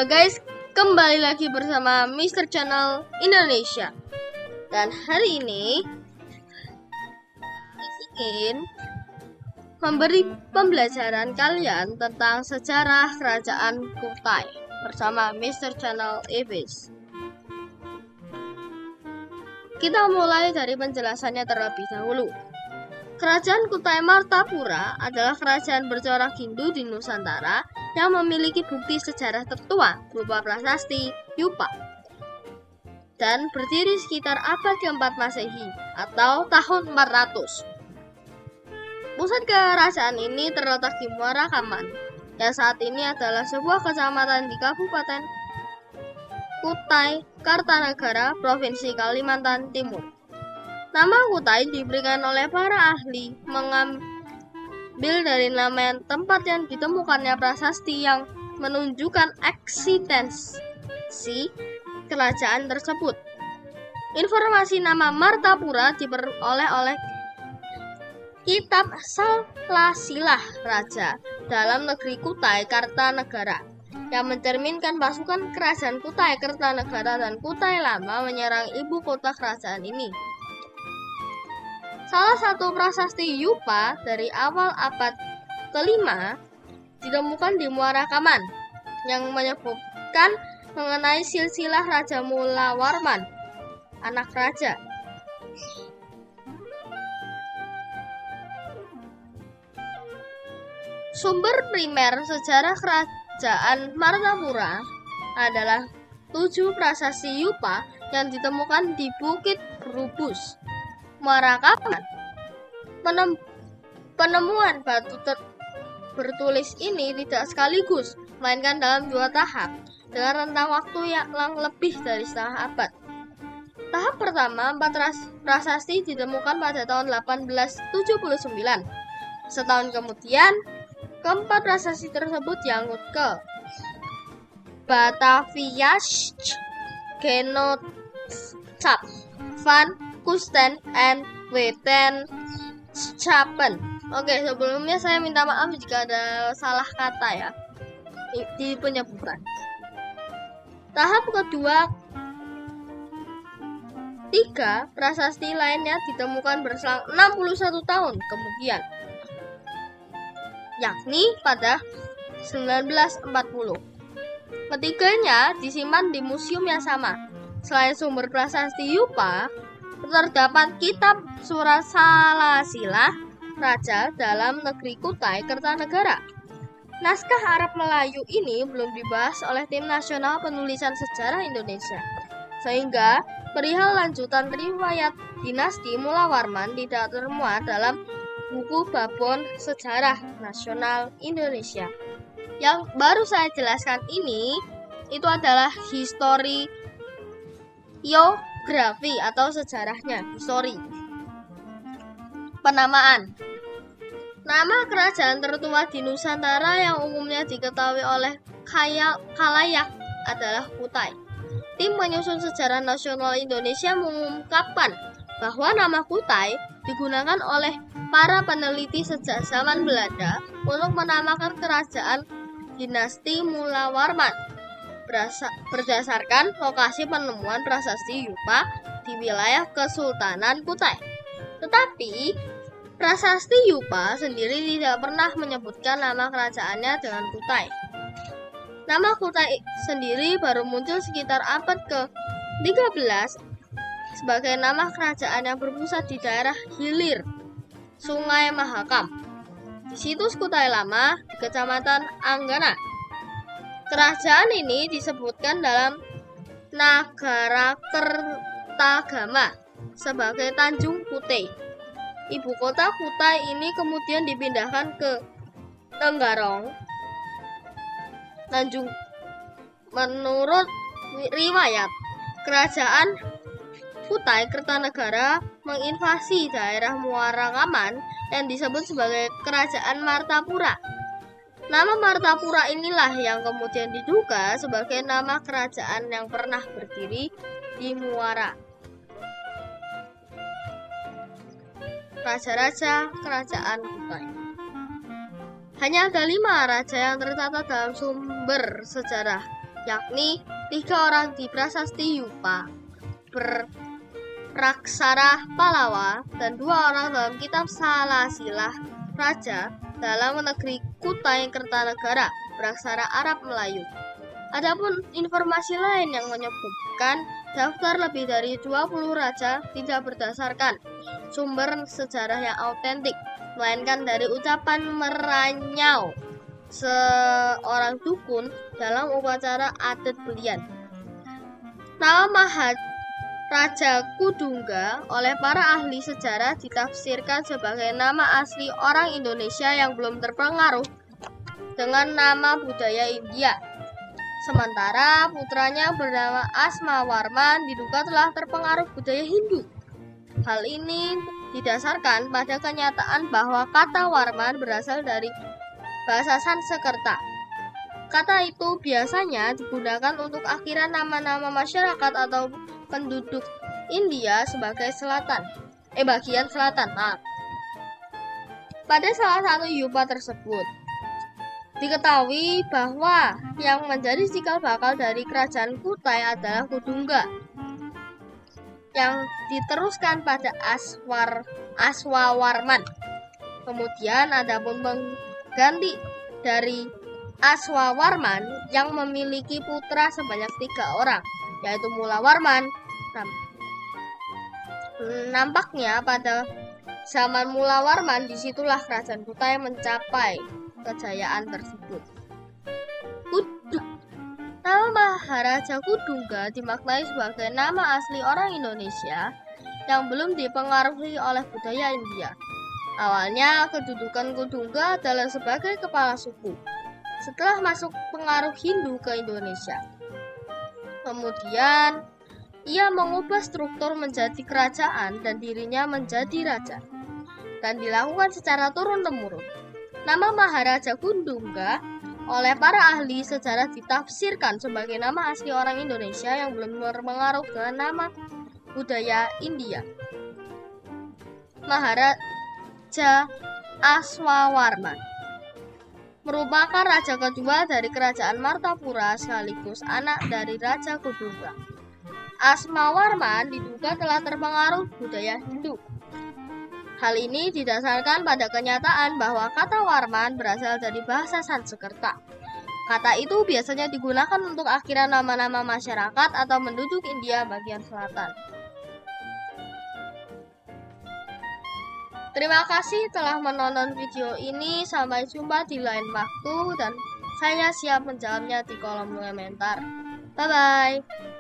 Halo guys, kembali lagi bersama Mr. Channel Indonesia. Dan hari ini ingin memberi pembelajaran kalian tentang sejarah kerajaan Kutai bersama Mr. Channel Ibis. Kita mulai dari penjelasannya terlebih dahulu. Kerajaan Kutai Martapura adalah kerajaan bercorak Hindu di Nusantara yang memiliki bukti sejarah tertua berupa prasasti Yupa dan berdiri sekitar abad ke-4 Masehi atau tahun 400. Pusat kerajaan ini terletak di Muara Kaman yang saat ini adalah sebuah kecamatan di Kabupaten Kutai Kartanegara, Provinsi Kalimantan Timur. Nama Kutai diberikan oleh para ahli mengambil dari nama tempat yang ditemukannya prasasti yang menunjukkan eksistensi kerajaan tersebut. Informasi nama Martapura diperoleh oleh Kitab Salasilah Raja dalam negeri Kutai Kartanegara yang mencerminkan pasukan kerajaan Kutai Kartanegara dan Kutai Lama menyerang ibu kota kerajaan ini. Salah satu prasasti Yupa dari awal abad ke-5 ditemukan di Muara Kaman yang menyebutkan mengenai silsilah Raja Mulawarman, anak raja. Sumber primer sejarah kerajaan Martapura adalah 7 prasasti Yupa yang ditemukan di Bukit Rubus, Muara Kaman. Penemuan batu bertulis ini tidak sekaligus, melainkan dalam 2 tahap dengan rentang waktu yang lebih dari setengah abad. Tahap pertama, 4 prasasti ditemukan pada tahun 1879. Setahun kemudian, keempat prasasti tersebut diangkut ke Bataviasch, Genootschap van Kustend en Wetenschappen. Oke, sebelumnya saya minta maaf jika ada salah kata ya di penyebutan. Tahap kedua, 3 prasasti lainnya ditemukan berselang 61 tahun kemudian, yakni pada 1940. Ketiganya disimpan di museum yang sama. Selain sumber prasasti Yupa, terdapat kitab Surat Salasilah Raja dalam negeri Kutai Kartanegara. Naskah Arab Melayu ini belum dibahas oleh Tim Nasional Penulisan Sejarah Indonesia, sehingga perihal lanjutan riwayat dinasti Mulawarman tidak termuat dalam buku Babon Sejarah Nasional Indonesia. Yang baru saya jelaskan ini itu adalah historiografi atau sejarahnya, histori. Penamaan. Nama kerajaan tertua di Nusantara yang umumnya diketahui oleh khalayak adalah Kutai. Tim penyusun sejarah nasional Indonesia mengungkapkan bahwa nama Kutai digunakan oleh para peneliti sejak zaman Belanda untuk menamakan kerajaan dinasti Mulawarman berdasarkan lokasi penemuan prasasti Yupa di wilayah Kesultanan Kutai. Tetapi prasasti Yupa sendiri tidak pernah menyebutkan nama kerajaannya dengan Kutai. Nama Kutai sendiri baru muncul sekitar abad ke-13 sebagai nama kerajaan yang berpusat di daerah hilir Sungai Mahakam, di situs Kutai Lama di Kecamatan Anggana. Kerajaan ini disebutkan dalam Nagarakertagama sebagai Tanjung Kutai. Ibu kota Kutai ini kemudian dipindahkan ke Tenggarong, Tanjung. Menurut riwayat, kerajaan Kutai Kartanegara menginvasi daerah Muara Kaman yang disebut sebagai Kerajaan Martapura. Nama Martapura inilah yang kemudian diduga sebagai nama kerajaan yang pernah berdiri di Muara. Raja-raja Kerajaan Kutai. Hanya ada 5 raja yang tercatat dalam sumber sejarah yakni 3 orang di prasasti Yupa, Praksara Palawa, dan 2 orang dalam kitab Salasilah Raja dalam negeri Kutai Kertanegara, Praksara Arab Melayu. Adapun informasi lain yang menyebutkan daftar lebih dari 20 raja tidak berdasarkan sumber sejarah yang autentik, melainkan dari ucapan meranyau seorang dukun dalam upacara adat belian. Nama Maharaja Kudungga oleh para ahli sejarah ditafsirkan sebagai nama asli orang Indonesia yang belum terpengaruh dengan nama budaya India. Sementara putranya bernama Asmawarman diduga telah terpengaruh budaya Hindu. Hal ini didasarkan pada kenyataan bahwa kata Warman berasal dari bahasa Sanskerta. Kata itu biasanya digunakan untuk akhiran nama-nama masyarakat atau penduduk India sebagai bagian selatan. Pada salah satu yupa tersebut, diketahui bahwa yang menjadi cikal bakal dari kerajaan Kutai adalah Kudungga, yang diteruskan pada Aswawarman. Kemudian ada pun pengganti dari Aswawarman yang memiliki putra sebanyak 3 orang, yaitu Mulawarman. Nampaknya pada zaman Mulawarman disitulah kerajaan Kutai mencapai kejayaan tersebut. Nama Maharaja Kudungga dimaknai sebagai nama asli orang Indonesia yang belum dipengaruhi oleh budaya India. Awalnya kedudukan Kudungga adalah sebagai kepala suku setelah masuk pengaruh Hindu ke Indonesia. Kemudian ia mengubah struktur menjadi kerajaan dan dirinya menjadi raja, dan dilakukan secara turun-temurun. Nama Maharaja Kudungga oleh para ahli sejarah ditafsirkan sebagai nama asli orang Indonesia yang belum berpengaruh dengan nama budaya India. Maharaja Aswawarman merupakan raja kedua dari kerajaan Martapura sekaligus anak dari Raja Kudungga. Asmawarman diduga telah terpengaruh budaya Hindu. Hal ini didasarkan pada kenyataan bahwa kata Warman berasal dari bahasa Sanskerta. Kata itu biasanya digunakan untuk akhiran nama-nama masyarakat atau penduduk India bagian selatan. Terima kasih telah menonton video ini. Sampai jumpa di lain waktu dan saya siap menjawabnya di kolom komentar. Bye-bye.